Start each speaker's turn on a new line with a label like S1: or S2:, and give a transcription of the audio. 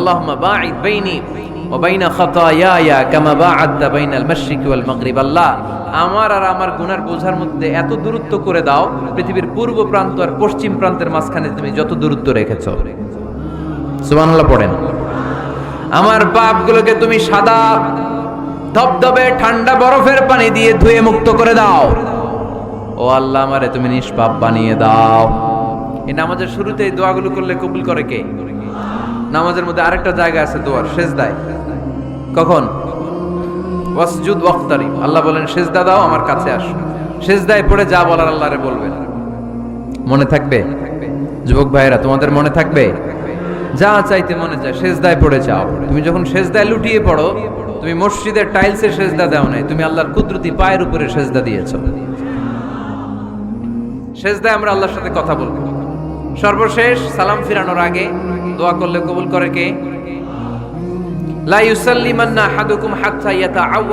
S1: আল্লাহুম্মা বাঈদ বাইনি ওয়া বাইনা খাতায়ায়া কামা বা'আদতা বাইনাল মাশরিকি ওয়াল মাগরিব। আল্লাহ, আমার আর আমার গুনার বোঝার মধ্যে এত দূরত্ব করে দাও, পৃথিবীর পূর্ব প্রান্ত আর পশ্চিম প্রান্তের মাঝখানে তুমি যত দূরত্ব রেখেছো। সুবহানাল্লাহ পড়েন। আমার পাপগুলোকে তুমি সাদা ধবধবে ঠান্ডা বরফের পানি দিয়ে ধুয়ে মুক্ত করে দাও। ও আল্লাহ, আমারে তুমি নিষ্পাপ বানিয়ে দাও। এই নামাজের শুরুতে এই দোয়াগুলো করলে কবুল করে কে? নামাজের মধ্যে আরেকটা জায়গা আছে দোয়ার, সেজদায়। কখন? ওয়াসজুদ ওয়াক্তারিব। আল্লাহ বলেন সেজদা দাও, আমার কাছে আসো। সেজদায় পড়ে যা বলার আল্লাহরে বলবেন। মনে থাকবে? যুবক ভাইয়েরা, তোমাদের মনে থাকবে? যা চাইতে মনে চায় সেজদায় পড়ে যাও। তুমি যখন সেজদায় লুটিয়ে পড়ো, তুমি মসজিদের টাইলসে সেজদা দাও নাই, তুমি আল্লাহর কুদরতি পায়ের উপরে সেজদা দিয়েছো। সেজদায় আমরা আল্লাহর সাথে কথা বলবো। সর্বশেষ সালাম ফিরানোর আগে দোয়া করলে কবুল করে কে? লা ইউসাল্লিমান্না আহাদুকুম হাত্তা ইয়াতাআওয়াদ